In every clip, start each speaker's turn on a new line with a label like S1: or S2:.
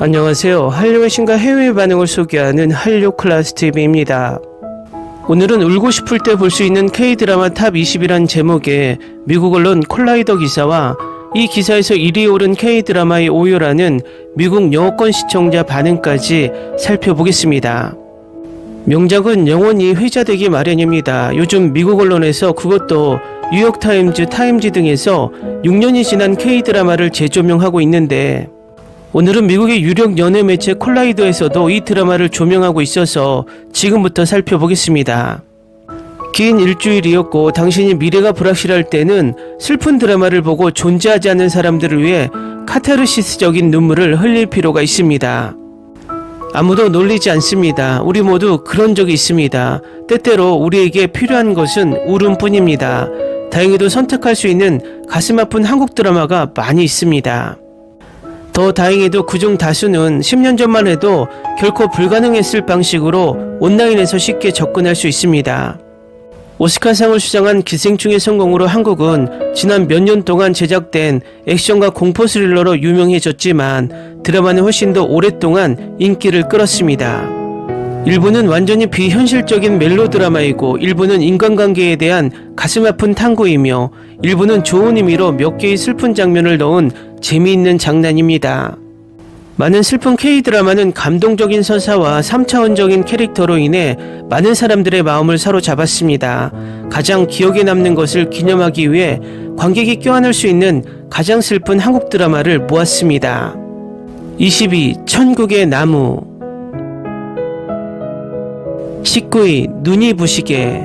S1: 안녕하세요. 한류의 신과 해외 반응을 소개하는 한류클래스TV입니다. 오늘은 울고 싶을 때 볼 수 있는 K-드라마 탑 20이란 제목의 미국 언론 콜라이더 기사와 이 기사에서 1위에 오른 K-드라마의 오요라는 미국 영어권 시청자 반응까지 살펴보겠습니다. 명작은 영원히 회자되기 마련입니다. 요즘 미국 언론에서 그것도 뉴욕타임즈, 타임지 등에서 6년이 지난 K-드라마를 재조명하고 있는데 오늘은 미국의 유력 연예 매체 콜라이더에서도 이 드라마를 조명하고 있어서 지금부터 살펴보겠습니다. 긴 일주일이었고 당신이 미래가 불확실할 때는 슬픈 드라마를 보고 존재하지 않는 사람들을 위해 카타르시스적인 눈물을 흘릴 필요가 있습니다. 아무도 놀리지 않습니다. 우리 모두 그런 적이 있습니다. 때때로 우리에게 필요한 것은 울음뿐입니다. 다행히도 선택할 수 있는 가슴 아픈 한국 드라마가 많이 있습니다. 더 다행히도 그중 다수는 10년 전만 해도 결코 불가능했을 방식으로 온라인에서 쉽게 접근할 수 있습니다. 오스카상을 수상한 기생충의 성공으로 한국은 지난 몇 년 동안 제작된 액션과 공포 스릴러로 유명해졌지만 드라마는 훨씬 더 오랫동안 인기를 끌었습니다. 일부는 완전히 비현실적인 멜로 드라마이고 일부는 인간관계에 대한 가슴 아픈 탐구이며 일부는 좋은 의미로 몇 개의 슬픈 장면을 넣은 재미있는 장난입니다. 많은 슬픈 K-드라마는 감동적인 서사와 3차원적인 캐릭터로 인해 많은 사람들의 마음을 사로잡았습니다. 가장 기억에 남는 것을 기념하기 위해 관객이 껴안을 수 있는 가장 슬픈 한국 드라마를 모았습니다. 22. 천국의 나무 19위 눈이 부시게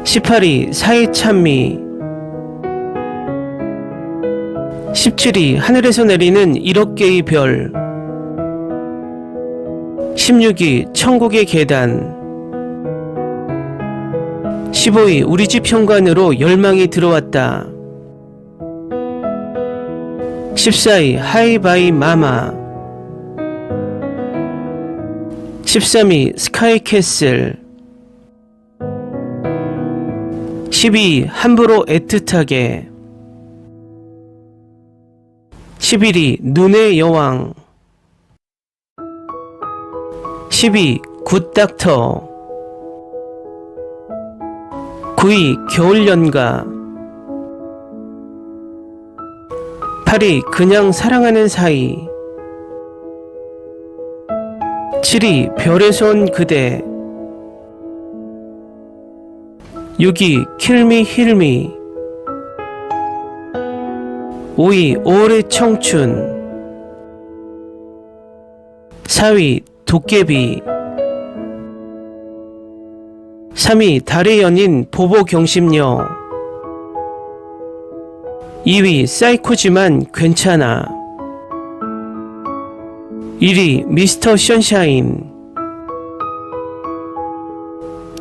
S1: 18위 사이찬미 17위 하늘에서 내리는 1억 개의 별 16위 천국의 계단 15위 우리 집 현관으로 열망이 들어왔다 14위 하이바이 마마 13위 스카이캐슬 12위 함부로 애틋하게 11위 눈의 여왕 10위 굿닥터 9위 겨울연가 8위 그냥 사랑하는 사이 7위 별에서 온 그대 6위 킬미 힐미 5위 올해 청춘 4위 도깨비 3위 달의 연인 보보경심녀 2위 사이코지만 괜찮아 1위 미스터 션샤인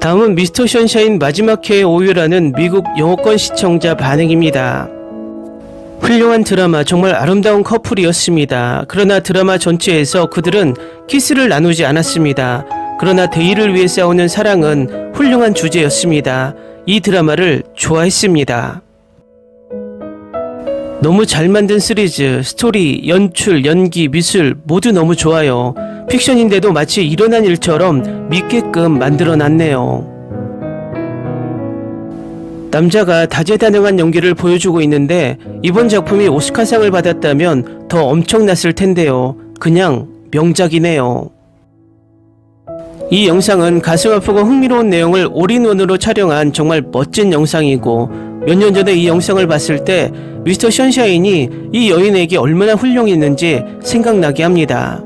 S1: 다음은 미스터 션샤인 마지막 회의 오유라는 미국 영어권 시청자 반응입니다. 훌륭한 드라마, 정말 아름다운 커플이었습니다. 그러나 드라마 전체에서 그들은 키스를 나누지 않았습니다. 그러나 대의를 위해 싸우는 사랑은 훌륭한 주제였습니다. 이 드라마를 좋아했습니다. 너무 잘 만든 시리즈, 스토리, 연출, 연기, 미술 모두 너무 좋아요. 픽션인데도 마치 일어난 일처럼 믿게끔 만들어놨네요. 남자가 다재다능한 연기를 보여주고 있는데 이번 작품이 오스카상을 받았다면 더 엄청났을 텐데요. 그냥 명작이네요. 이 영상은 가슴 아프고 흥미로운 내용을 올인원으로 촬영한 정말 멋진 영상이고 몇 년 전에 이 영상을 봤을 때 미스터 션샤인이 이 여인에게 얼마나 훌륭했는지 생각나게 합니다.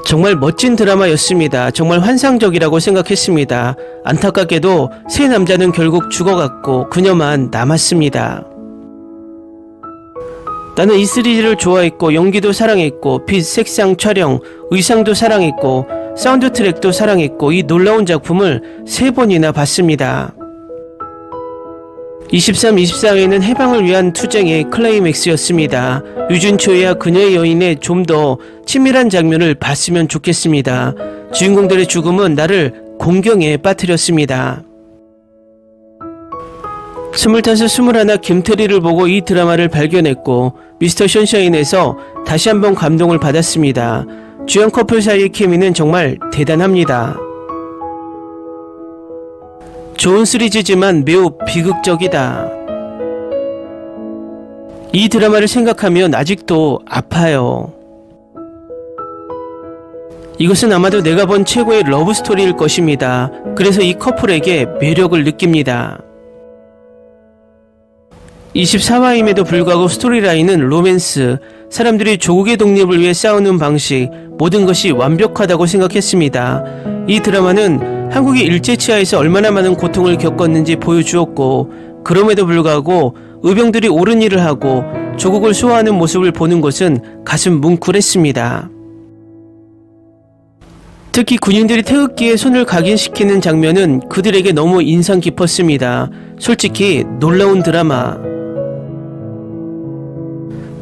S1: 정말 멋진 드라마였습니다. 정말 환상적이라고 생각했습니다. 안타깝게도 세 남자는 결국 죽어갔고 그녀만 남았습니다. 나는 이 시리즈를 좋아했고 연기도 사랑했고 빛, 색상, 촬영, 의상도 사랑했고 사운드 트랙도 사랑했고 이 놀라운 작품을 3번이나 봤습니다. 23, 24회는 해방을 위한 투쟁의 클라이맥스였습니다. 유준초이와 그녀의 여인의 좀 더 친밀한 장면을 봤으면 좋겠습니다. 주인공들의 죽음은 나를 공경에 빠뜨렸습니다. 25, 21 김태리를 보고 이 드라마를 발견했고 미스터 션샤인에서 다시 한번 감동을 받았습니다. 주연 커플 사이의 케미는 정말 대단합니다. 좋은 시리즈지만 매우 비극적이다. 이 드라마를 생각하면 아직도 아파요. 이것은 아마도 내가 본 최고의 러브스토리일 것입니다. 그래서 이 커플에게 매력을 느낍니다. 24화임에도 불구하고 스토리라인은 로맨스, 사람들이 조국의 독립을 위해 싸우는 방식, 모든 것이 완벽하다고 생각했습니다. 이 드라마는 한국이 일제치하에서 얼마나 많은 고통을 겪었는지 보여주었고, 그럼에도 불구하고 의병들이 옳은 일을 하고 조국을 수호하는 모습을 보는 것은 가슴 뭉클했습니다. 특히 군인들이 태극기에 손을 각인시키는 장면은 그들에게 너무 인상 깊었습니다. 솔직히 놀라운 드라마.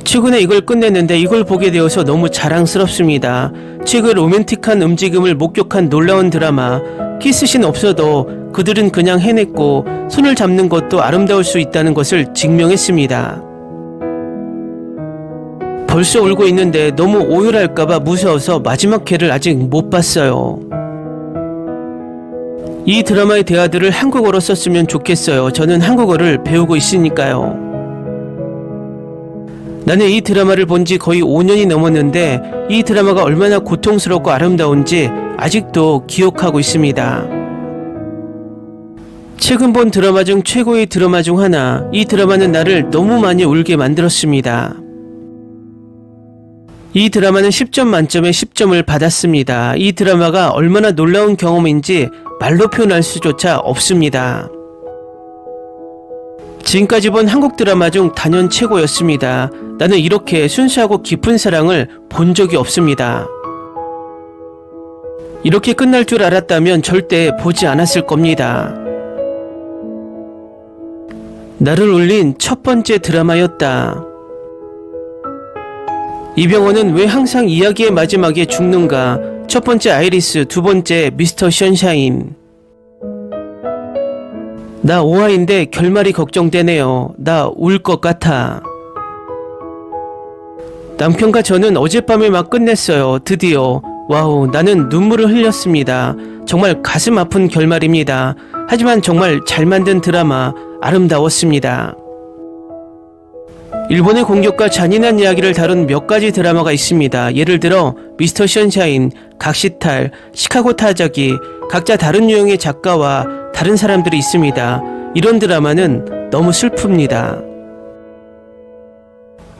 S1: 최근에 이걸 끝냈는데 이걸 보게 되어서 너무 자랑스럽습니다. 최근 로맨틱한 움직임을 목격한 놀라운 드라마. 키스씬 없어도 그들은 그냥 해냈고 손을 잡는 것도 아름다울 수 있다는 것을 증명했습니다. 벌써 울고 있는데 너무 오열할까봐 무서워서 마지막 회를 아직 못 봤어요. 이 드라마의 대화들을 한국어로 썼으면 좋겠어요. 저는 한국어를 배우고 있으니까요. 나는 이 드라마를 본 지 거의 5년이 넘었는데 이 드라마가 얼마나 고통스럽고 아름다운지 아직도 기억하고 있습니다. 최근 본 드라마 중 최고의 드라마 중 하나, 이 드라마는 나를 너무 많이 울게 만들었습니다. 이 드라마는 10점 만점에 10점을 받았습니다. 이 드라마가 얼마나 놀라운 경험인지 말로 표현할 수조차 없습니다. 지금까지 본 한국 드라마 중 단연 최고였습니다. 나는 이렇게 순수하고 깊은 사랑을 본 적이 없습니다. 이렇게 끝날 줄 알았다면 절대 보지 않았을 겁니다. 나를 울린 첫 번째 드라마였다. 이병헌은 왜 항상 이야기의 마지막에 죽는가? 첫 번째 아이리스, 두 번째 미스터 션샤인. 나 5화인데 결말이 걱정되네요. 나 울 것 같아. 남편과 저는 어젯밤에 막 끝냈어요. 드디어. 와우, 나는 눈물을 흘렸습니다. 정말 가슴 아픈 결말입니다. 하지만 정말 잘 만든 드라마, 아름다웠습니다. 일본의 공격과 잔인한 이야기를 다룬 몇 가지 드라마가 있습니다. 예를 들어 미스터 션샤인, 각시탈, 시카고 타자기, 각자 다른 유형의 작가와 다른 사람들이 있습니다. 이런 드라마는 너무 슬픕니다.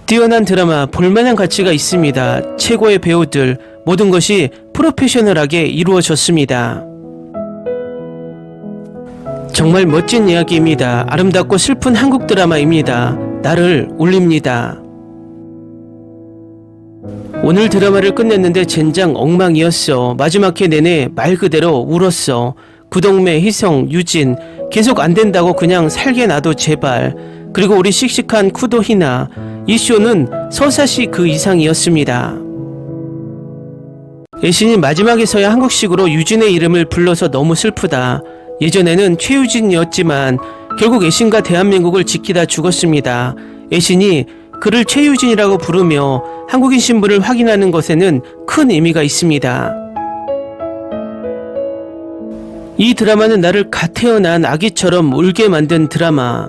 S1: 뛰어난 드라마, 볼만한 가치가 있습니다. 최고의 배우들, 모든 것이 프로페셔널하게 이루어졌습니다. 정말 멋진 이야기입니다. 아름답고 슬픈 한국 드라마입니다. 나를 울립니다. 오늘 드라마를 끝냈는데 젠장 엉망이었어. 마지막 회 내내 말 그대로 울었어. 구동매, 희성, 유진 계속 안 된다고 그냥 살게 놔도 제발. 그리고 우리 씩씩한 쿠도 희나. 이 쇼는 서사시 그 이상이었습니다. 애신이 마지막에서야 한국식으로 유진의 이름을 불러서 너무 슬프다. 예전에는 최유진이었지만 결국 애신과 대한민국을 지키다 죽었습니다. 애신이 그를 최유진이라고 부르며 한국인 신분을 확인하는 것에는 큰 의미가 있습니다. 이 드라마는 나를 갓 태어난 아기처럼 울게 만든 드라마.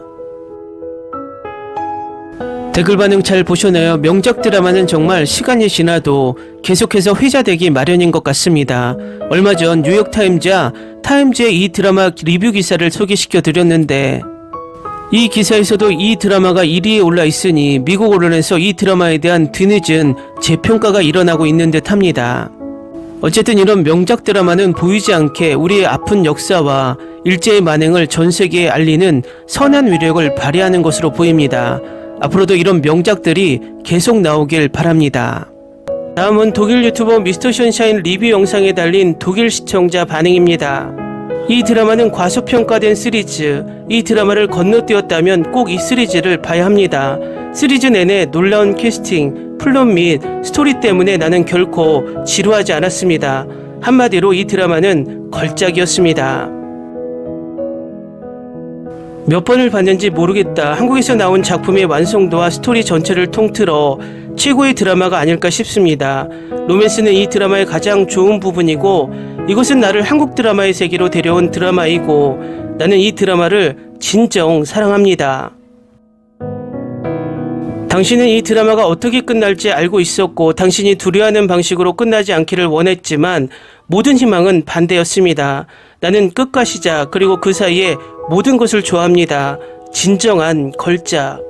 S1: 댓글 반응 잘 보셨나요? 명작 드라마는 정말 시간이 지나도 계속해서 회자되기 마련인 것 같습니다. 얼마 전 뉴욕타임즈와 타임즈의 이 드라마 리뷰 기사를 소개시켜 드렸는데 이 기사에서도 이 드라마가 1위에 올라 있으니 미국 언론에서 이 드라마에 대한 뒤늦은 재평가가 일어나고 있는 듯 합니다. 어쨌든 이런 명작 드라마는 보이지 않게 우리의 아픈 역사와 일제의 만행을 전 세계에 알리는 선한 위력을 발휘하는 것으로 보입니다. 앞으로도 이런 명작들이 계속 나오길 바랍니다. 다음은 독일 유튜버 미스터 션샤인 리뷰 영상에 달린 독일 시청자 반응입니다. 이 드라마는 과소평가된 시리즈. 이 드라마를 건너뛰었다면 꼭 이 시리즈를 봐야 합니다. 시리즈 내내 놀라운 캐스팅, 플롯 및 스토리 때문에 나는 결코 지루하지 않았습니다. 한마디로 이 드라마는 걸작이었습니다. 몇 번을 봤는지 모르겠다. 한국에서 나온 작품의 완성도와 스토리 전체를 통틀어 최고의 드라마가 아닐까 싶습니다. 로맨스는 이 드라마의 가장 좋은 부분이고 이것은 나를 한국 드라마의 세계로 데려온 드라마이고 나는 이 드라마를 진정 사랑합니다. 당신은 이 드라마가 어떻게 끝날지 알고 있었고 당신이 두려워하는 방식으로 끝나지 않기를 원했지만 모든 희망은 반대였습니다. 나는 끝과 시작 그리고 그 사이에 모든 것을 좋아합니다. 진정한 걸작.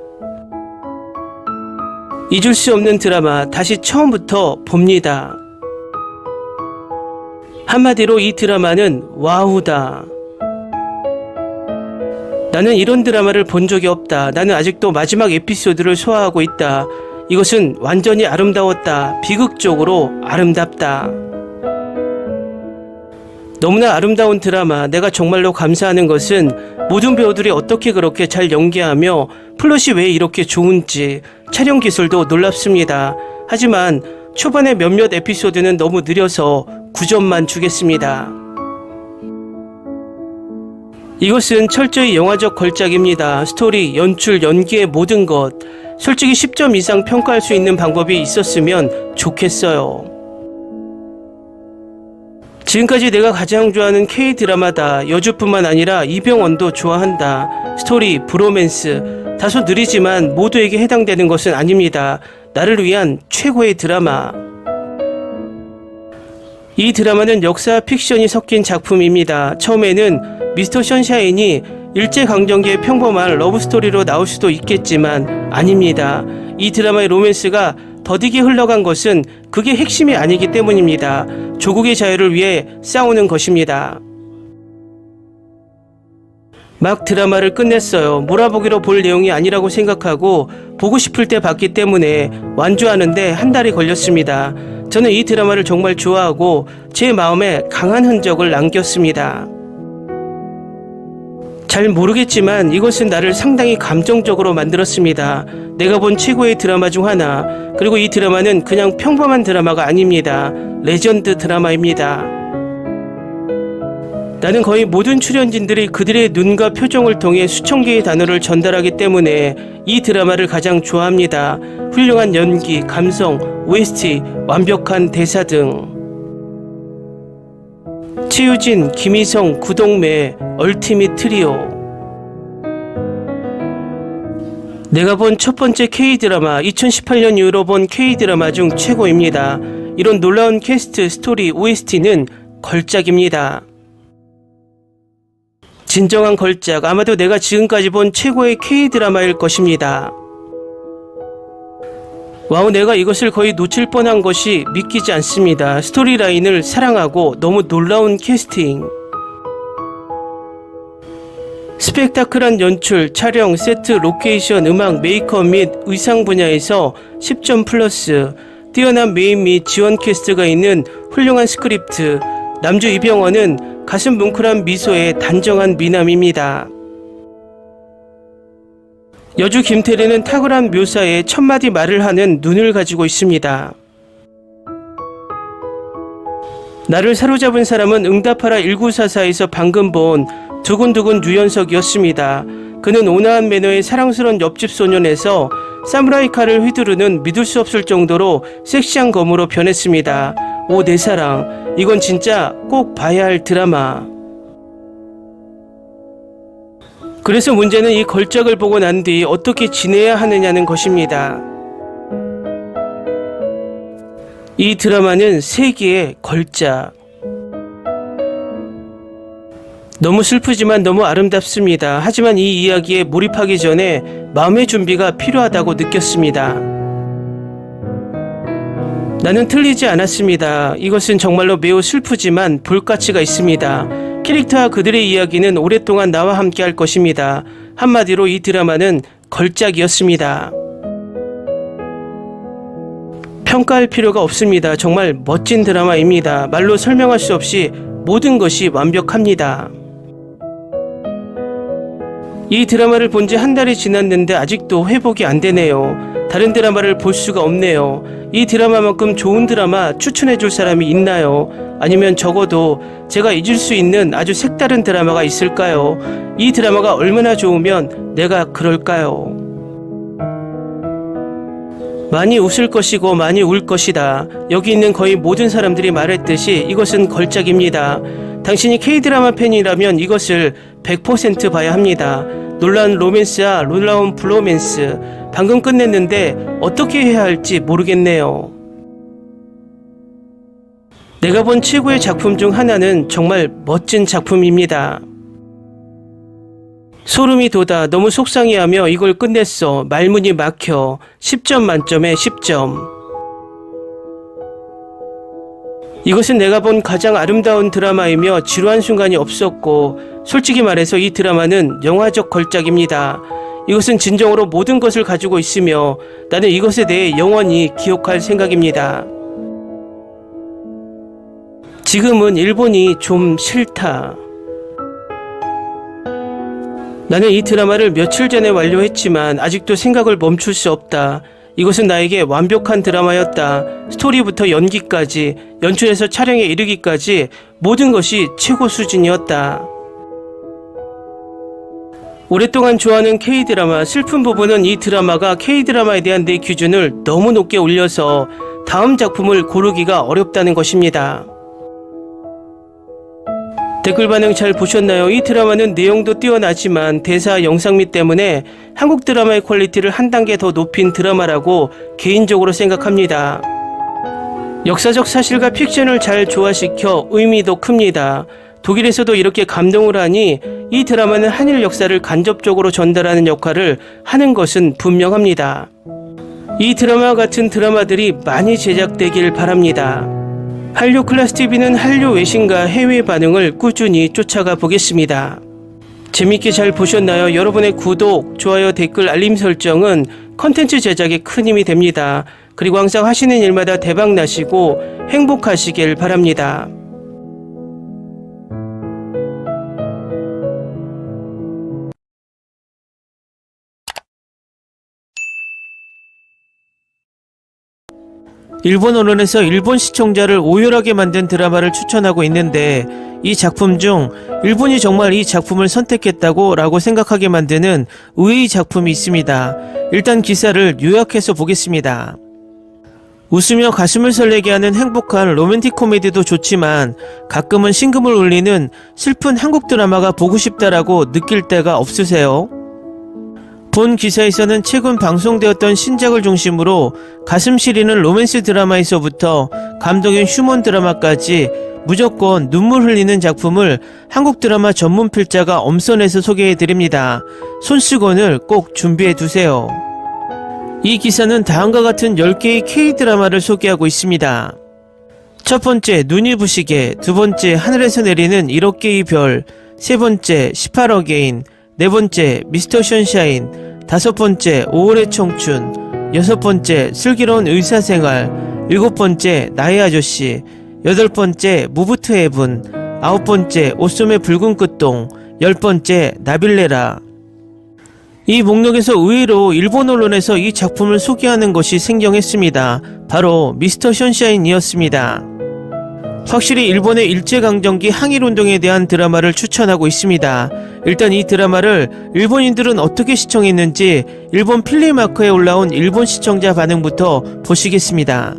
S1: 잊을 수 없는 드라마 다시 처음부터 봅니다. 한마디로 이 드라마는 와우다. 나는 이런 드라마를 본 적이 없다. 나는 아직도 마지막 에피소드를 소화하고 있다. 이것은 완전히 아름다웠다. 비극적으로 아름답다. 너무나 아름다운 드라마. 내가 정말로 감사하는 것은 모든 배우들이 어떻게 그렇게 잘 연기하며 플롯이 왜 이렇게 좋은지 촬영 기술도 놀랍습니다. 하지만 초반에 몇몇 에피소드는 너무 느려서 9점만 주겠습니다. 이것은 철저히 영화적 걸작입니다. 스토리, 연출, 연기의 모든 것. 솔직히 10점 이상 평가할 수 있는 방법이 있었으면 좋겠어요. 지금까지 내가 가장 좋아하는 K-드라마다. 여주뿐만 아니라 이병헌도 좋아한다. 스토리, 브로맨스, 다소 느리지만 모두에게 해당되는 것은 아닙니다. 나를 위한 최고의 드라마. 이 드라마는 역사 픽션이 섞인 작품입니다. 처음에는 미스터 션샤인이 일제강점기의 평범한 러브스토리로 나올 수도 있겠지만 아닙니다. 이 드라마의 로맨스가 더디게 흘러간 것은 그게 핵심이 아니기 때문입니다. 조국의 자유를 위해 싸우는 것입니다. 막 드라마를 끝냈어요. 몰아보기로 볼 내용이 아니라고 생각하고 보고 싶을 때 봤기 때문에 완주하는데 한 달이 걸렸습니다. 저는 이 드라마를 정말 좋아하고 제 마음에 강한 흔적을 남겼습니다. 잘 모르겠지만 이것은 나를 상당히 감정적으로 만들었습니다. 내가 본 최고의 드라마 중 하나. 그리고 이 드라마는 그냥 평범한 드라마가 아닙니다. 레전드 드라마입니다. 나는 거의 모든 출연진들이 그들의 눈과 표정을 통해 수천 개의 단어를 전달하기 때문에 이 드라마를 가장 좋아합니다. 훌륭한 연기, 감성, OST, 완벽한 대사 등. 최유진, 김희성, 구동매, 얼티밋 트리오. 내가 본 첫 번째 K-드라마, 2018년 이후로 본 K-드라마 중 최고입니다. 이런 놀라운 캐스트, 스토리, OST는 걸작입니다. 진정한 걸작, 아마도 내가 지금까지 본 최고의 K-드라마일 것입니다. 와우, 내가 이것을 거의 놓칠 뻔한 것이 믿기지 않습니다. 스토리라인을 사랑하고 너무 놀라운 캐스팅. 스펙타클한 연출, 촬영, 세트, 로케이션, 음악, 메이크업 및 의상 분야에서 10점 플러스. 뛰어난 메인 및 지원 캐스트가 있는 훌륭한 스크립트. 남주 이병헌은 가슴 뭉클한 미소의 단정한 미남입니다. 여주 김태리는 탁월한 묘사에 첫마디 말을 하는 눈을 가지고 있습니다. 나를 사로잡은 사람은 응답하라 1944에서 방금 본 두근두근 유연석이었습니다. 그는 온화한 매너의 사랑스러운 옆집 소년에서 사무라이 칼을 휘두르는 믿을 수 없을 정도로 섹시한 검으로 변했습니다. 오, 내 사랑, 이건 진짜 꼭 봐야 할 드라마. 그래서 문제는 이 걸작을 보고 난 뒤 어떻게 지내야 하느냐는 것입니다. 이 드라마는 세계의 걸작. 너무 슬프지만 너무 아름답습니다. 하지만 이 이야기에 몰입하기 전에 마음의 준비가 필요하다고 느꼈습니다. 나는 틀리지 않았습니다. 이것은 정말로 매우 슬프지만 볼 가치가 있습니다. 캐릭터와 그들의 이야기는 오랫동안 나와 함께 할 것입니다. 한마디로 이 드라마는 걸작이었습니다. 평가할 필요가 없습니다. 정말 멋진 드라마입니다. 말로 설명할 수 없이 모든 것이 완벽합니다. 이 드라마를 본 지 한 달이 지났는데 아직도 회복이 안 되네요. 다른 드라마를 볼 수가 없네요. 이 드라마만큼 좋은 드라마 추천해줄 사람이 있나요? 아니면 적어도 제가 잊을 수 있는 아주 색다른 드라마가 있을까요? 이 드라마가 얼마나 좋으면 내가 그럴까요? 많이 웃을 것이고 많이 울 것이다. 여기 있는 거의 모든 사람들이 말했듯이 이것은 걸작입니다. 당신이 K드라마 팬이라면 이것을 100% 봐야 합니다. 놀라운 로맨스와 놀라운 브로맨스. 방금 끝냈는데 어떻게 해야 할지 모르겠네요. 내가 본 최고의 작품 중 하나는 정말 멋진 작품입니다. 소름이 돋아 너무 속상해하며 이걸 끝냈어. 말문이 막혀. 10점 만점에 10점. 이것은 내가 본 가장 아름다운 드라마이며 지루한 순간이 없었고, 솔직히 말해서 이 드라마는 영화적 걸작입니다. 이것은 진정으로 모든 것을 가지고 있으며 나는 이것에 대해 영원히 기억할 생각입니다. 지금은 일본이 좀 싫다. 나는 이 드라마를 며칠 전에 완료했지만 아직도 생각을 멈출 수 없다. 이것은 나에게 완벽한 드라마였다. 스토리부터 연기까지, 연출에서 촬영에 이르기까지 모든 것이 최고 수준이었다. 오랫동안 좋아하는 K드라마, 슬픈 부분은 이 드라마가 K드라마에 대한 내 기준을 너무 높게 올려서 다음 작품을 고르기가 어렵다는 것입니다. 댓글 반응 잘 보셨나요? 이 드라마는 내용도 뛰어나지만 대사 영상미 때문에 한국 드라마의 퀄리티를 한 단계 더 높인 드라마라고 개인적으로 생각합니다. 역사적 사실과 픽션을 잘 조화시켜 의미도 큽니다. 독일에서도 이렇게 감동을 하니 이 드라마는 한일 역사를 간접적으로 전달하는 역할을 하는 것은 분명합니다. 이 드라마와 같은 드라마들이 많이 제작되길 바랍니다. 한류 클래스TV는 한류 외신과 해외 반응을 꾸준히 쫓아가 보겠습니다. 재밌게 잘 보셨나요? 여러분의 구독, 좋아요, 댓글, 알림 설정은 컨텐츠 제작에 큰 힘이 됩니다. 그리고 항상 하시는 일마다 대박 나시고 행복하시길 바랍니다. 일본 언론에서 일본 시청자를 오열하게 만든 드라마를 추천하고 있는데, 이 작품 중 일본이 정말 이 작품을 선택했다고 라고 생각하게 만드는 의외의 작품이 있습니다. 일단 기사를 요약해서 보겠습니다. 웃으며 가슴을 설레게 하는 행복한 로맨틱 코미디도 좋지만 가끔은 심금을 울리는 슬픈 한국 드라마가 보고 싶다라고 느낄 때가 없으세요? 본 기사에서는 최근 방송되었던 신작을 중심으로 가슴 시리는 로맨스 드라마에서부터 감동의 휴먼 드라마까지 무조건 눈물 흘리는 작품을 한국 드라마 전문 필자가 엄선해서 소개해드립니다. 손수건을 꼭 준비해두세요. 이 기사는 다음과 같은 10개의 K드라마를 소개하고 있습니다. 첫 번째, 눈이 부시게. 두 번째, 하늘에서 내리는 1억 개의 별. 세 번째, 18억 개인. 네 번째, 미스터 션샤인. 다섯 번째, 5월의 청춘. 여섯 번째, 슬기로운 의사생활. 일곱 번째, 나의 아저씨. 여덟 번째, 무브 투 헤븐. 아홉 번째, 오솜의 붉은 끝동. 열 번째, 나빌레라. 이 목록에서 의외로 일본 언론에서 이 작품을 소개하는 것이 생경했습니다. 바로 미스터 션샤인이었습니다. 확실히 일본의 일제강점기 항일운동에 대한 드라마를 추천하고 있습니다. 일단 이 드라마를 일본인들은 어떻게 시청했는지 일본 필리마크에 올라온 일본 시청자 반응부터 보시겠습니다.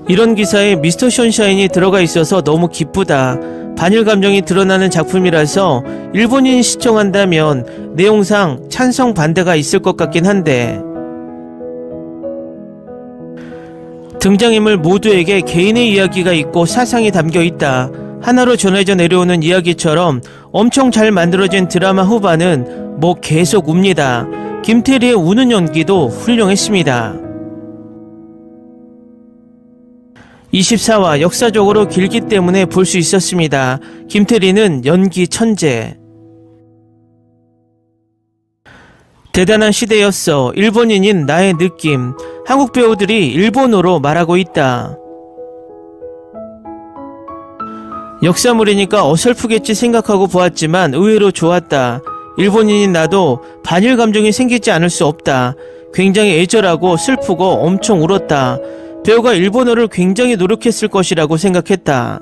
S1: 이런 기사에 미스터 션샤인이 들어가 있어서 너무 기쁘다. 반일 감정이 드러나는 작품이라서 일본인이 시청한다면 내용상 찬성 반대가 있을 것 같긴 한데, 등장인물 모두에게 개인의 이야기가 있고 사상이 담겨 있다. 하나로 전해져 내려오는 이야기처럼 엄청 잘 만들어진 드라마 후반은 뭐 계속 웁니다. 김태리의 우는 연기도 훌륭했습니다. 24화 역사적으로 길기 때문에 볼 수 있었습니다. 김태리는 연기 천재. 대단한 시대였어. 일본인인 나의 느낌. 한국 배우들이 일본어로 말하고 있다. 역사물이니까 어설프겠지 생각하고 보았지만 의외로 좋았다. 일본인인 나도 반일 감정이 생기지 않을 수 없다. 굉장히 애절하고 슬프고 엄청 울었다. 배우가 일본어를 굉장히 노력했을 것이라고 생각했다.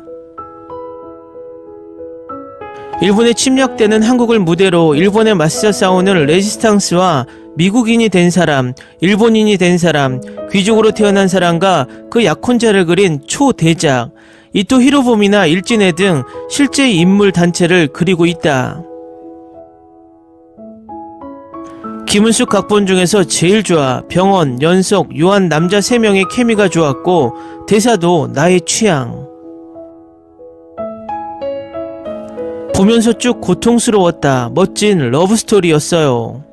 S1: 일본에 침략되는 한국을 무대로 일본에 맞서 싸우는 레지스탕스와 미국인이 된 사람, 일본인이 된 사람, 귀족으로 태어난 사람과 그 약혼자를 그린 초대작, 이토 히로부미나 일진해 등 실제 인물 단체를 그리고 있다. 김은숙 각본 중에서 제일 좋아. 병원, 연석, 요한 남자 3명의 케미가 좋았고 대사도 나의 취향. 보면서 쭉 고통스러웠다. 멋진 러브스토리였어요.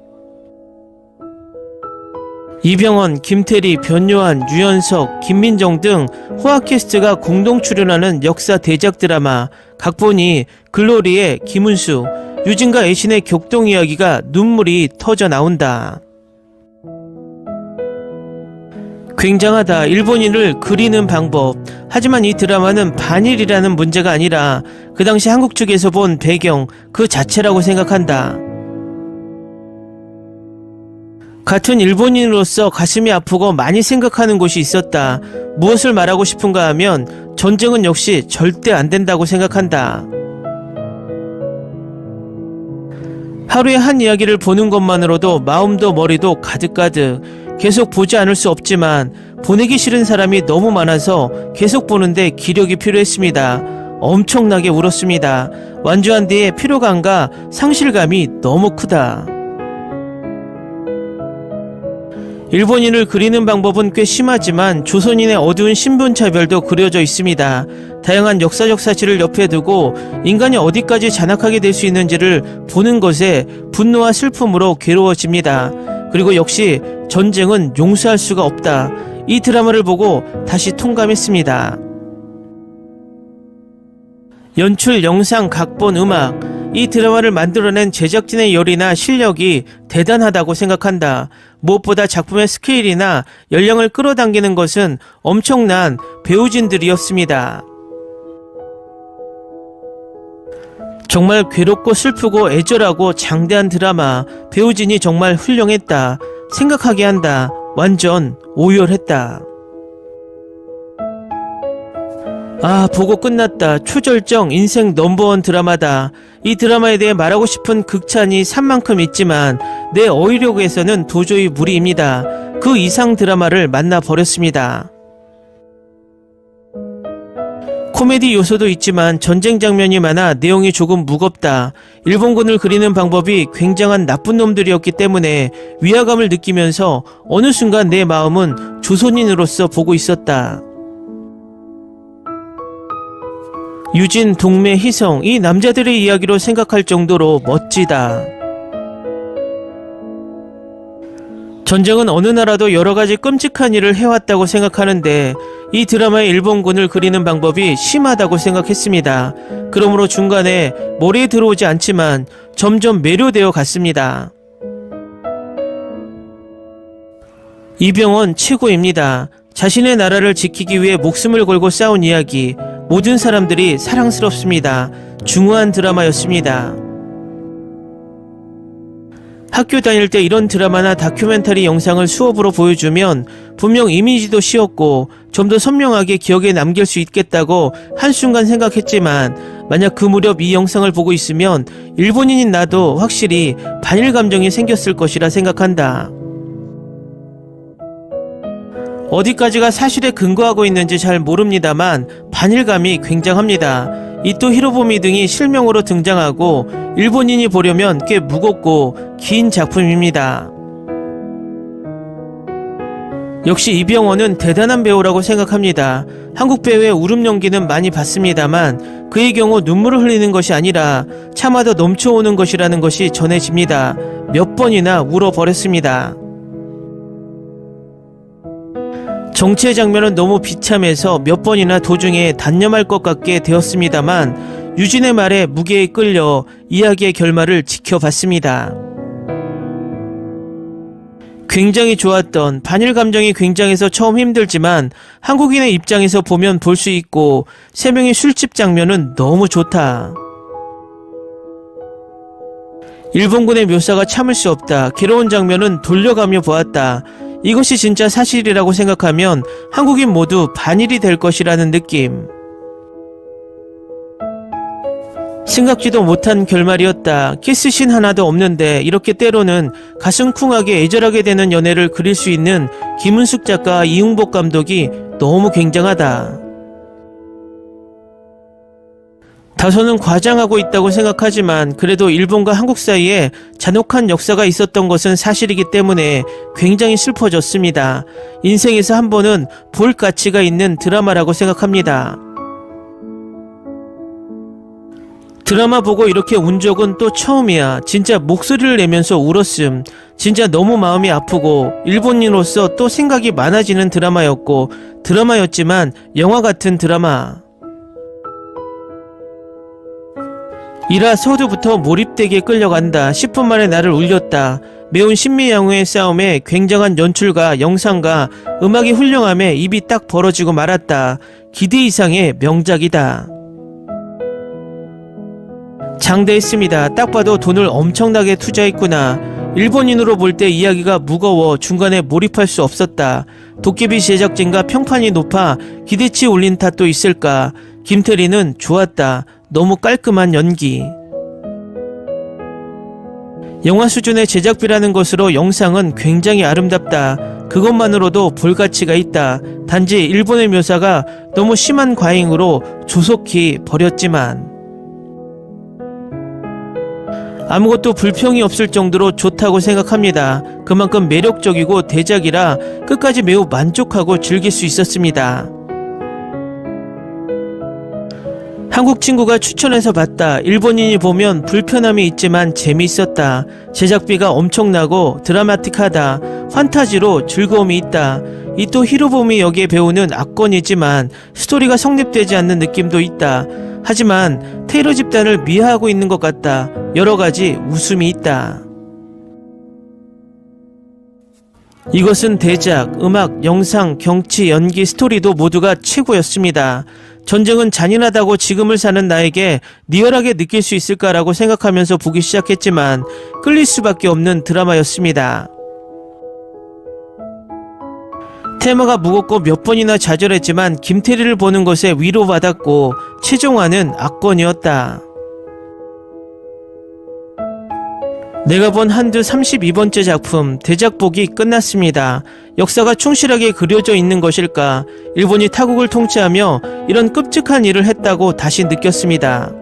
S1: 이병헌, 김태리, 변요한, 유연석, 김민정 등 호화 캐스트가 공동 출연하는 역사 대작 드라마 각본이 글로리의 김은수, 유진과 애신의 격동 이야기가 눈물이 터져 나온다. 굉장하다. 일본인을 그리는 방법. 하지만 이 드라마는 반일이라는 문제가 아니라 그 당시 한국 측에서 본 배경 그 자체라고 생각한다. 같은 일본인으로서 가슴이 아프고 많이 생각하는 곳이 있었다. 무엇을 말하고 싶은가 하면 전쟁은 역시 절대 안 된다고 생각한다. 하루에 한 이야기를 보는 것만으로도 마음도 머리도 가득가득. 계속 보지 않을 수 없지만 보내기 싫은 사람이 너무 많아서 계속 보는데 기력이 필요했습니다. 엄청나게 울었습니다. 완주한 뒤에 피로감과 상실감이 너무 크다. 일본인을 그리는 방법은 꽤 심하지만 조선인의 어두운 신분차별도 그려져 있습니다. 다양한 역사적 사실을 옆에 두고 인간이 어디까지 잔악하게 될 수 있는지를 보는 것에 분노와 슬픔으로 괴로워집니다. 그리고 역시 전쟁은 용서할 수가 없다. 이 드라마를 보고 다시 통감했습니다. 연출, 영상, 각본, 음악. 이 드라마를 만들어낸 제작진의 열의나 실력이 대단하다고 생각한다. 무엇보다 작품의 스케일이나 연령을 끌어당기는 것은 엄청난 배우진들이었습니다. 정말 괴롭고 슬프고 애절하고 장대한 드라마. 배우진이 정말 훌륭했다. 생각하게 한다. 완전 오열했다. 아, 보고 끝났다. 초절정 인생 넘버원 드라마다. 이 드라마에 대해 말하고 싶은 극찬이 산만큼 있지만 내 어휘력에서는 도저히 무리입니다. 그 이상 드라마를 만나버렸습니다. 코미디 요소도 있지만 전쟁 장면이 많아 내용이 조금 무겁다. 일본군을 그리는 방법이 굉장한 나쁜 놈들이었기 때문에 위화감을 느끼면서 어느 순간 내 마음은 조선인으로서 보고 있었다. 유진, 동매, 희성, 이 남자들의 이야기로 생각할 정도로 멋지다. 전쟁은 어느 나라도 여러가지 끔찍한 일을 해왔다고 생각하는데 이 드라마의 일본군을 그리는 방법이 심하다고 생각했습니다. 그러므로 중간에 머리에 들어오지 않지만 점점 매료되어 갔습니다. 이병헌 최고입니다. 자신의 나라를 지키기 위해 목숨을 걸고 싸운 이야기. 모든 사람들이 사랑스럽습니다. 중후한 드라마였습니다. 학교 다닐 때 이런 드라마나 다큐멘터리 영상을 수업으로 보여주면 분명 이미지도 쉬웠고 좀 더 선명하게 기억에 남길 수 있겠다고 한순간 생각했지만 만약 그 무렵 이 영상을 보고 있으면 일본인인 나도 확실히 반일 감정이 생겼을 것이라 생각한다. 어디까지가 사실에 근거하고 있는지 잘 모릅니다만 반일감이 굉장합니다. 이토 히로부미 등이 실명으로 등장하고 일본인이 보려면 꽤 무겁고 긴 작품입니다. 역시 이병헌은 대단한 배우라고 생각합니다. 한국 배우의 울음 연기는 많이 봤습니다만 그의 경우 눈물을 흘리는 것이 아니라 차마다 넘쳐오는 것이라는 것이 전해집니다. 몇 번이나 울어버렸습니다. 정치의 장면은 너무 비참해서 몇 번이나 도중에 단념할 것 같게 되었습니다만 유진의 말에 무게에 끌려 이야기의 결말을 지켜봤습니다. 굉장히 좋았던 반일 감정이 굉장해서 처음 힘들지만 한국인의 입장에서 보면 볼 수 있고 세 명의 술집 장면은 너무 좋다. 일본군의 묘사가 참을 수 없다. 괴로운 장면은 돌려가며 보았다. 이것이 진짜 사실이라고 생각하면 한국인 모두 반일이 될 것이라는 느낌. 생각지도 못한 결말이었다. 키스씬 하나도 없는데 이렇게 때로는 가슴 쿵하게 애절하게 되는 연애를 그릴 수 있는 김은숙 작가와 이응복 감독이 너무 굉장하다. 다소는 과장하고 있다고 생각하지만 그래도 일본과 한국 사이에 잔혹한 역사가 있었던 것은 사실이기 때문에 굉장히 슬퍼졌습니다. 인생에서 한 번은 볼 가치가 있는 드라마라고 생각합니다. 드라마 보고 이렇게 운 적은 또 처음이야. 진짜 목소리를 내면서 울었음. 진짜 너무 마음이 아프고 일본인으로서 또 생각이 많아지는 드라마였지만 영화 같은 드라마. 이라 서두부터 몰입되게 끌려간다. 10분 만에 나를 울렸다. 매운 신미양후의 싸움에 굉장한 연출과 영상과 음악이 훌륭함에 입이 딱 벌어지고 말았다. 기대 이상의 명작이다. 장대했습니다. 딱 봐도 돈을 엄청나게 투자했구나. 일본인으로 볼 때 이야기가 무거워 중간에 몰입할 수 없었다. 도깨비 제작진과 평판이 높아 기대치 올린 탓도 있을까. 김태리는 좋았다. 너무 깔끔한 연기. 영화 수준의 제작비라는 것으로 영상은 굉장히 아름답다. 그것만으로도 볼가치가 있다. 단지 일본의 묘사가 너무 심한 과잉으로 조속히 버렸지만 아무것도 불평이 없을 정도로 좋다고 생각합니다. 그만큼 매력적이고 대작이라 끝까지 매우 만족하고 즐길 수 있었습니다. 한국 친구가 추천해서 봤다. 일본인이 보면 불편함이 있지만 재미있었다. 제작비가 엄청나고 드라마틱하다. 판타지로 즐거움이 있다. 이 또 히로부미 역의 배우는 악권이지만 스토리가 성립되지 않는 느낌도 있다. 하지만 테이러 집단을 미화하고 있는 것 같다. 여러가지 웃음이 있다. 이것은 대작, 음악, 영상, 경치, 연기, 스토리도 모두가 최고였습니다. 전쟁은 잔인하다고 지금을 사는 나에게 리얼하게 느낄 수 있을까라고 생각하면서 보기 시작했지만 끌릴 수밖에 없는 드라마였습니다. 테마가 무겁고 몇 번이나 좌절했지만 김태리를 보는 것에 위로받았고 최종화는 압권이었다. 내가 본 한두 32번째 작품 대작복이 끝났습니다. 역사가 충실하게 그려져 있는 것일까? 일본이 타국을 통치하며 이런 끔찍한 일을 했다고 다시 느꼈습니다.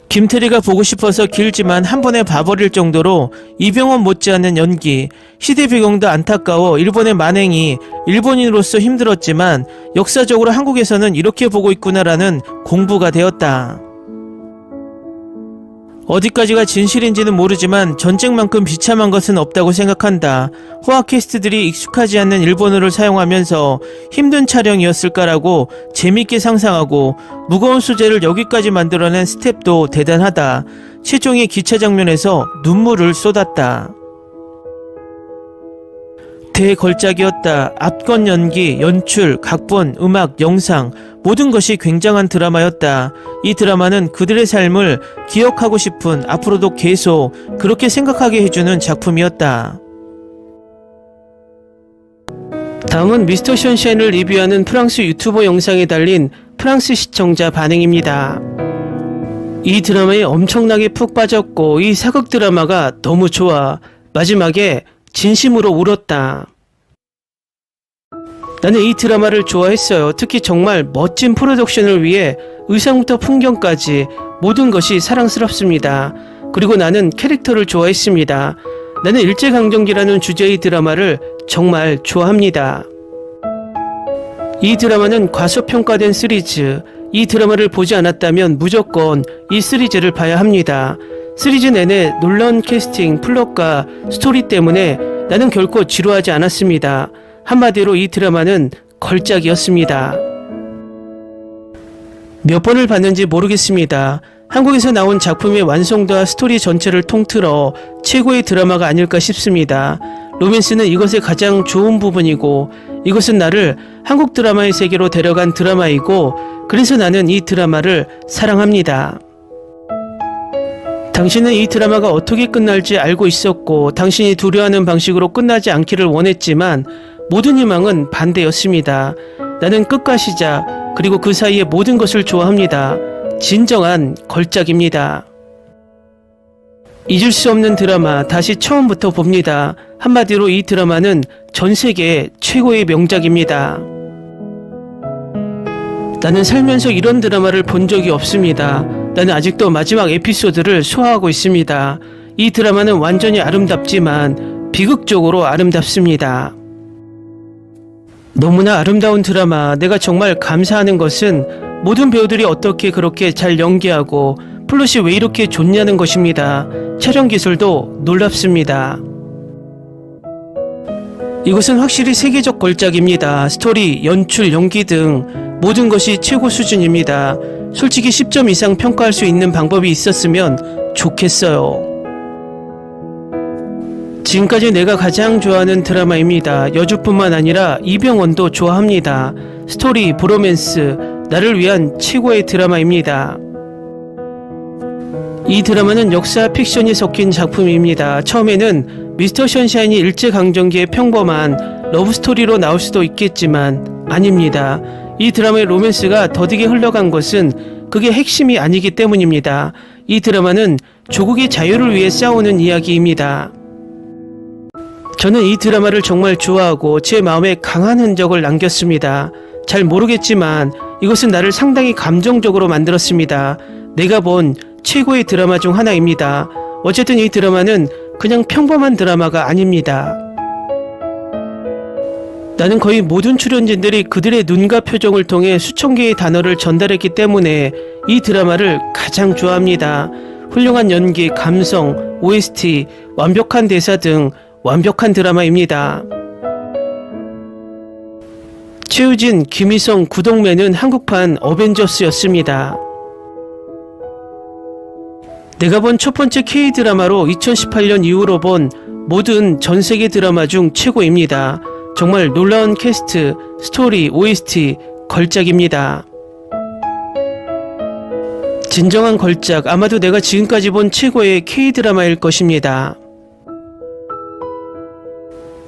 S1: 김태리가 보고 싶어서 길지만 한 번에 봐버릴 정도로 이병헌 못지않은 연기, 시대 배경도 안타까워 일본의 만행이 일본인으로서 힘들었지만 역사적으로 한국에서는 이렇게 보고 있구나라는 공부가 되었다. 어디까지가 진실인지는 모르지만 전쟁만큼 비참한 것은 없다고 생각한다. 호화 캐스트들이 익숙하지 않는 일본어를 사용하면서 힘든 촬영이었을까라고 재밌게 상상하고 무거운 소재를 여기까지 만들어낸 스텝도 대단하다. 최종의 기차 장면에서 눈물을 쏟았다. 대걸작이었다. 압권 연기, 연출, 각본, 음악, 영상 모든 것이 굉장한 드라마였다. 이 드라마는 그들의 삶을 기억하고 싶은 앞으로도 계속 그렇게 생각하게 해주는 작품이었다. 다음은 미스터 션샤인을 리뷰하는 프랑스 유튜버 영상에 달린 프랑스 시청자 반응입니다. 이 드라마에 엄청나게 푹 빠졌고 이 사극 드라마가 너무 좋아. 마지막에 진심으로 울었다. 나는 이 드라마를 좋아했어요. 특히 정말 멋진 프로덕션을 위해 의상부터 풍경까지 모든 것이 사랑스럽습니다. 그리고 나는 캐릭터를 좋아했습니다. 나는 일제강점기라는 주제의 드라마를 정말 좋아합니다. 이 드라마는 과소평가된 시리즈. 이 드라마를 보지 않았다면 무조건 이 시리즈를 봐야 합니다. 시리즈 내내 놀라운 캐스팅, 플롯과 스토리 때문에 나는 결코 지루하지 않았습니다. 한마디로 이 드라마는 걸작이었습니다. 몇 번을 봤는지 모르겠습니다. 한국에서 나온 작품의 완성도와 스토리 전체를 통틀어 최고의 드라마가 아닐까 싶습니다. 로맨스는 이것의 가장 좋은 부분이고 이것은 나를 한국 드라마의 세계로 데려간 드라마이고 그래서 나는 이 드라마를 사랑합니다. 당신은 이 드라마가 어떻게 끝날지 알고 있었고 당신이 두려워하는 방식으로 끝나지 않기를 원했지만 모든 희망은 반대였습니다. 나는 끝과 시작 그리고 그 사이의 모든 것을 좋아합니다. 진정한 걸작입니다. 잊을 수 없는 드라마 다시 처음부터 봅니다. 한마디로 이 드라마는 전 세계 최고의 명작입니다. 나는 살면서 이런 드라마를 본 적이 없습니다. 나는 아직도 마지막 에피소드를 소화하고 있습니다. 이 드라마는 완전히 아름답지만 비극적으로 아름답습니다. 너무나 아름다운 드라마. 내가 정말 감사하는 것은 모든 배우들이 어떻게 그렇게 잘 연기하고 플롯이 왜 이렇게 좋냐는 것입니다. 촬영 기술도 놀랍습니다. 이것은 확실히 세계적 걸작입니다. 스토리, 연출, 연기 등 모든 것이 최고 수준입니다. 솔직히 10점 이상 평가할 수 있는 방법이 있었으면 좋겠어요. 지금까지 내가 가장 좋아하는 드라마입니다. 여주뿐만 아니라 이병헌도 좋아합니다. 스토리, 브로맨스, 나를 위한 최고의 드라마입니다. 이 드라마는 역사 픽션이 섞인 작품입니다. 처음에는 미스터 션샤인이 일제강점기의 평범한 러브스토리로 나올 수도 있겠지만 아닙니다. 이 드라마의 로맨스가 더디게 흘러간 것은 그게 핵심이 아니기 때문입니다. 이 드라마는 조국의 자유를 위해 싸우는 이야기입니다. 저는 이 드라마를 정말 좋아하고 제 마음에 강한 흔적을 남겼습니다. 잘 모르겠지만 이것은 나를 상당히 감정적으로 만들었습니다. 내가 본 최고의 드라마 중 하나입니다. 어쨌든 이 드라마는 그냥 평범한 드라마가 아닙니다. 나는 거의 모든 출연진들이 그들의 눈과 표정을 통해 수천 개의 단어를 전달했기 때문에 이 드라마를 가장 좋아합니다. 훌륭한 연기, 감성, OST, 완벽한 대사 등 완벽한 드라마입니다. 최우진, 김희성, 구동매는 한국판 어벤져스였습니다. 내가 본 첫 번째 K-드라마로 2018년 이후로 본 모든 전세계 드라마 중 최고입니다. 정말 놀라운 캐스트, 스토리, OST, 걸작입니다. 진정한 걸작, 아마도 내가 지금까지 본 최고의 K-드라마일 것입니다.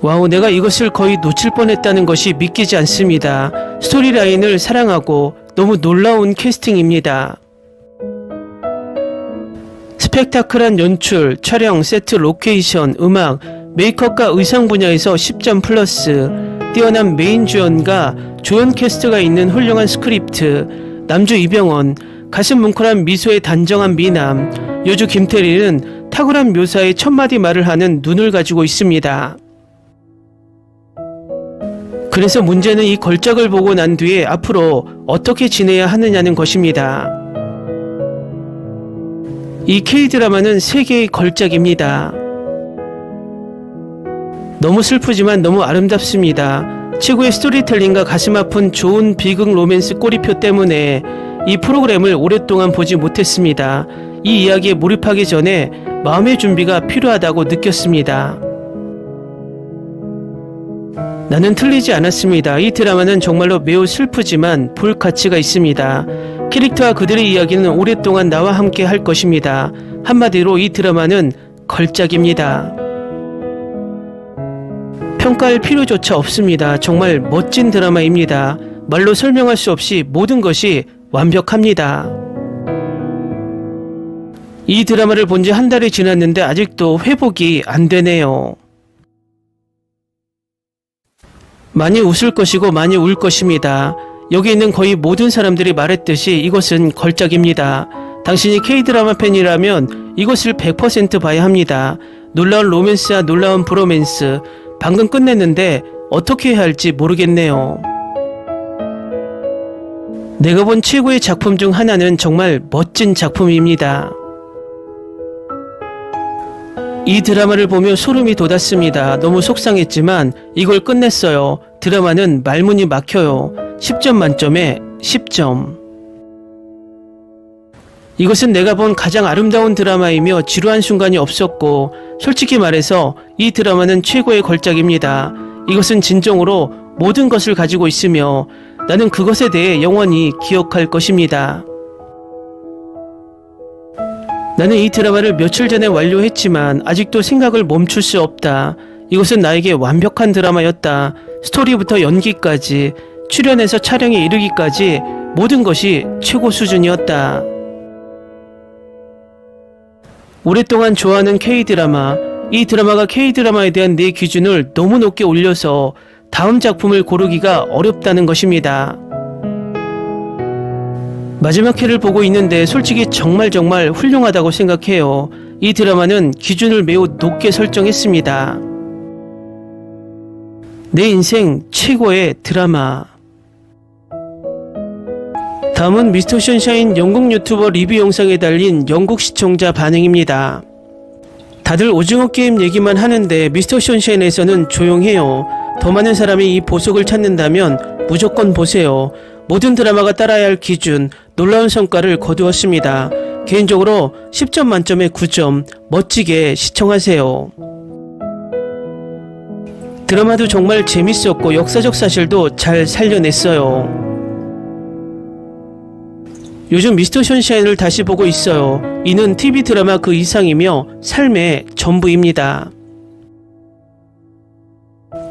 S1: 와우, 내가 이것을 거의 놓칠 뻔했다는 것이 믿기지 않습니다. 스토리라인을 사랑하고 너무 놀라운 캐스팅입니다. 스펙타클한 연출, 촬영, 세트, 로케이션, 음악, 메이크업과 의상 분야에서 10점 플러스, 뛰어난 메인 주연과 조연 캐스트가 있는 훌륭한 스크립트, 남주 이병헌, 가슴 뭉클한 미소의 단정한 미남, 여주 김태리는 탁월한 묘사에 첫마디 말을 하는 눈을 가지고 있습니다. 그래서 문제는 이 걸작을 보고 난 뒤에 앞으로 어떻게 지내야 하느냐는 것입니다. 이 K-드라마는 세계의 걸작입니다. 너무 슬프지만 너무 아름답습니다. 최고의 스토리텔링과 가슴 아픈 좋은 비극 로맨스 꼬리표 때문에 이 프로그램을 오랫동안 보지 못했습니다. 이 이야기에 몰입하기 전에 마음의 준비가 필요하다고 느꼈습니다. 나는 틀리지 않았습니다. 이 드라마는 정말로 매우 슬프지만 볼 가치가 있습니다. 캐릭터와 그들의 이야기는 오랫동안 나와 함께 할 것입니다. 한마디로 이 드라마는 걸작입니다. 평가할 필요조차 없습니다. 정말 멋진 드라마입니다. 말로 설명할 수 없이 모든 것이 완벽합니다. 이 드라마를 본 지 한 달이 지났는데 아직도 회복이 안 되네요. 많이 웃을 것이고 많이 울 것입니다. 여기 있는 거의 모든 사람들이 말했듯이 이것은 걸작입니다. 당신이 K-드라마 팬이라면 이것을 100% 봐야 합니다. 놀라운 로맨스와 놀라운 브로맨스, 방금 끝냈는데 어떻게 해야 할지 모르겠네요. 내가 본 최고의 작품 중 하나는 정말 멋진 작품입니다. 이 드라마를 보며 소름이 돋았습니다. 너무 속상했지만 이걸 끝냈어요. 드라마는 말문이 막혀요. 10점 만점에 10점. 이것은 내가 본 가장 아름다운 드라마이며 지루한 순간이 없었고 솔직히 말해서 이 드라마는 최고의 걸작입니다. 이것은 진정으로 모든 것을 가지고 있으며 나는 그것에 대해 영원히 기억할 것입니다. 나는 이 드라마를 며칠 전에 완료했지만 아직도 생각을 멈출 수 없다. 이것은 나에게 완벽한 드라마였다. 스토리부터 연기까지, 출연에서 촬영에 이르기까지 모든 것이 최고 수준이었다. 오랫동안 좋아하는 K-드라마, 이 드라마가 K-드라마에 대한 내 기준을 너무 높게 올려서 다음 작품을 고르기가 어렵다는 것입니다. 마지막 회를 보고 있는데 솔직히 정말 훌륭하다고 생각해요. 이 드라마는 기준을 매우 높게 설정했습니다. 내 인생 최고의 드라마. 다음은 미스터 션샤인 영국 유튜버 리뷰 영상에 달린 영국 시청자 반응입니다. 다들 오징어 게임 얘기만 하는데 미스터 션샤인에서는 조용해요. 더 많은 사람이 이 보석을 찾는다면 무조건 보세요. 모든 드라마가 따라야 할 기준, 놀라운 성과를 거두었습니다. 개인적으로 10점 만점에 9점, 멋지게 시청하세요. 드라마도 정말 재밌었고 역사적 사실도 잘 살려냈어요. 요즘 미스터 션샤인을 다시 보고 있어요. 이는 TV 드라마 그 이상이며 삶의 전부입니다.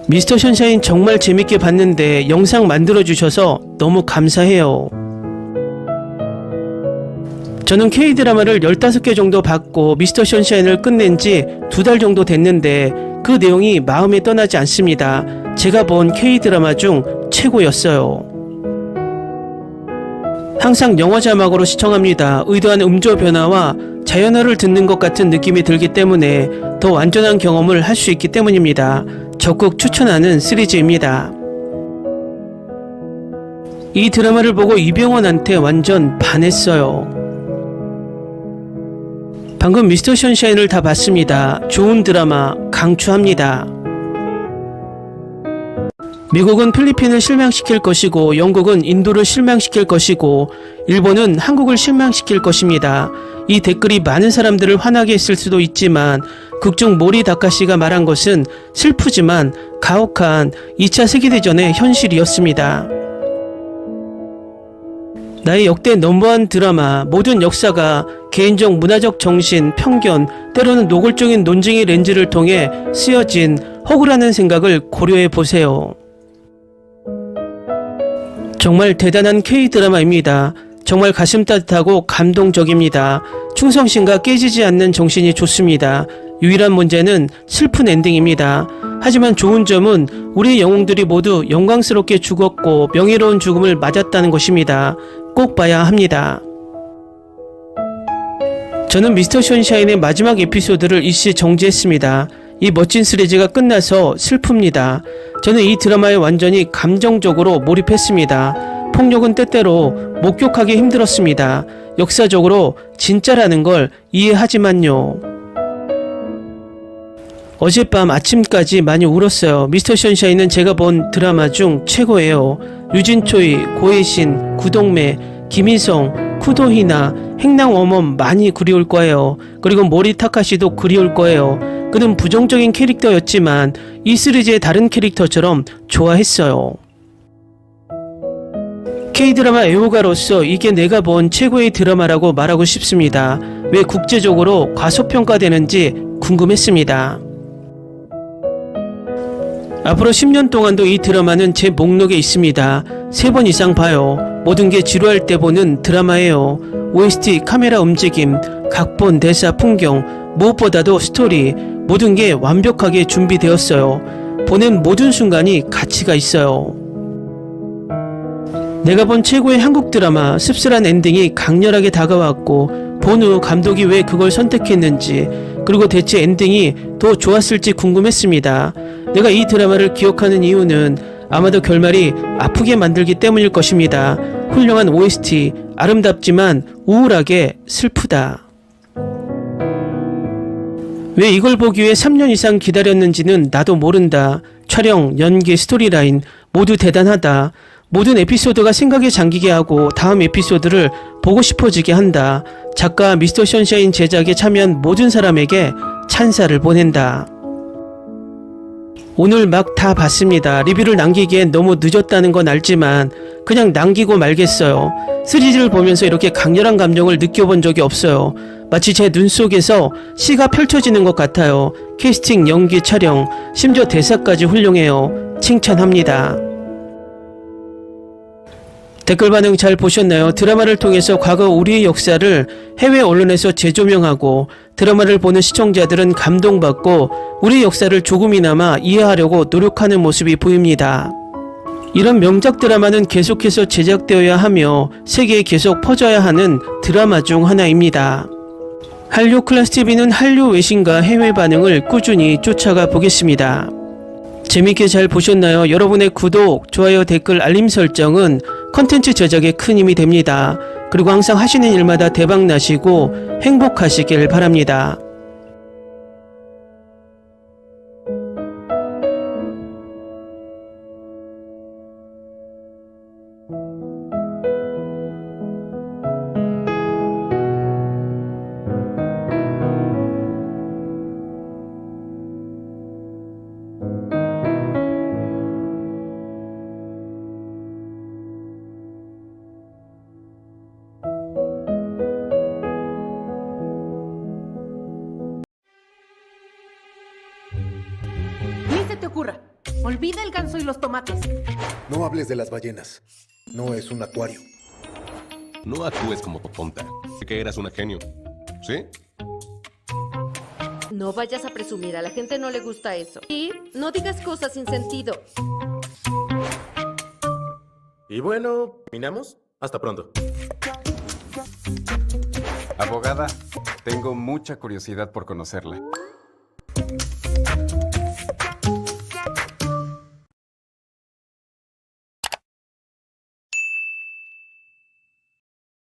S1: 미스터 션샤인 정말 재밌게 봤는데 영상 만들어주셔서 너무 감사해요. 저는 K-드라마를 15개 정도 봤고 미스터 션샤인을 끝낸 지 2달 정도 됐는데 그 내용이 마음에 떠나지 않습니다. 제가 본 K-드라마 중 최고였어요. 항상 영어 자막으로 시청합니다. 의도한 음조 변화와 자연어를 듣는 것 같은 느낌이 들기 때문에 더 완전한 경험을 할 수 있기 때문입니다. 적극 추천하는 시리즈입니다. 이 드라마를 보고 이병헌한테 완전 반했어요. 방금 미스터 션샤인을 다 봤습니다. 좋은 드라마 강추합니다. 미국은 필리핀을 실망시킬 것이고 영국은 인도를 실망시킬 것이고 일본은 한국을 실망시킬 것입니다. 이 댓글이 많은 사람들을 화나게 했을 수도 있지만 극중 모리 다카시가 말한 것은 슬프지만 가혹한 2차 세계대전의 현실이었습니다. 나의 역대 넘버원 드라마, 모든 역사가 개인적 문화적 정신, 편견, 때로는 노골적인 논쟁의 렌즈를 통해 쓰여진 허구라는 생각을 고려해 보세요. 정말 대단한 K-드라마입니다. 정말 가슴 따뜻하고 감동적입니다. 충성심과 깨지지 않는 정신이 좋습니다. 유일한 문제는 슬픈 엔딩입니다. 하지만 좋은 점은 우리 영웅들이 모두 영광스럽게 죽었고 명예로운 죽음을 맞았다는 것입니다. 꼭 봐야 합니다. 저는 미스터 션샤인의 마지막 에피소드를 일시 정지했습니다. 이 멋진 시리즈가 끝나서 슬픕니다. 저는 이 드라마에 완전히 감정적으로 몰입했습니다. 폭력은 때때로 목격하기 힘들었습니다. 역사적으로 진짜라는 걸 이해하지만요. 어젯밤 아침까지 많이 울었어요. 미스터 션샤인은 제가 본 드라마 중 최고예요. 유진초이, 고혜신, 구동매, 김희성, 쿠도히나, 행랑어멈 많이 그리울 거예요. 그리고 모리 타카시도 그리울 거예요. 그는 부정적인 캐릭터였지만 이 시리즈의 다른 캐릭터처럼 좋아했어요. K-드라마 애호가로서 이게 내가 본 최고의 드라마라고 말하고 싶습니다. 왜 국제적으로 과소평가되는지 궁금했습니다. 앞으로 10년 동안도 이 드라마는 제 목록에 있습니다. 3번 이상 봐요. 모든 게 지루할 때 보는 드라마예요. OST, 카메라 움직임, 각본, 대사, 풍경, 무엇보다도 스토리, 모든 게 완벽하게 준비되었어요. 보는 모든 순간이 가치가 있어요. 내가 본 최고의 한국 드라마, 씁쓸한 엔딩이 강렬하게 다가왔고 본 후 감독이 왜 그걸 선택했는지, 그리고 대체 엔딩이 더 좋았을지 궁금했습니다. 내가 이 드라마를 기억하는 이유는 아마도 결말이 아프게 만들기 때문일 것입니다. 훌륭한 OST, 아름답지만 우울하게 슬프다. 왜 이걸 보기 위해 3년 이상 기다렸는지는 나도 모른다. 촬영, 연기, 스토리라인 모두 대단하다. 모든 에피소드가 생각에 잠기게 하고 다음 에피소드를 보고 싶어지게 한다. 작가 미스터 션샤인 제작에 참여한 모든 사람에게 찬사를 보낸다. 오늘 막 다 봤습니다. 리뷰를 남기기엔 너무 늦었다는 건 알지만 그냥 남기고 말겠어요. 시리즈를 보면서 이렇게 강렬한 감정을 느껴본 적이 없어요. 마치 제 눈 속에서 시가 펼쳐지는 것 같아요. 캐스팅, 연기, 촬영, 심지어 대사까지 훌륭해요. 칭찬합니다. 댓글 반응 잘 보셨나요? 드라마를 통해서 과거 우리의 역사를 해외 언론에서 재조명하고 드라마를 보는 시청자들은 감동받고 우리 역사를 조금이나마 이해하려고 노력하는 모습이 보입니다. 이런 명작 드라마는 계속해서 제작되어야 하며 세계에 계속 퍼져야 하는 드라마 중 하나입니다. 한류 클래스 TV는 한류 외신과 해외 반응을 꾸준히 쫓아가 보겠습니다. 재밌게 잘 보셨나요? 여러분의 구독, 좋아요, 댓글, 알림 설정은 컨텐츠 제작에 큰 힘이 됩니다. 그리고 항상 하시는 일마다 대박 나시고 행복하시길 바랍니다.
S2: Ni se te ocurra. Olvida el ganso y los tomates.
S3: No hables de las ballenas. No es un acuario.
S4: No actúes como tonta. Sé que eras una genio. ¿Sí?
S5: No vayas a presumir, a la gente no le gusta eso. Y no digas cosas sin sentido.
S6: Y bueno, ¿terminamos? Hasta pronto.
S7: Abogada, tengo mucha curiosidad por conocerla.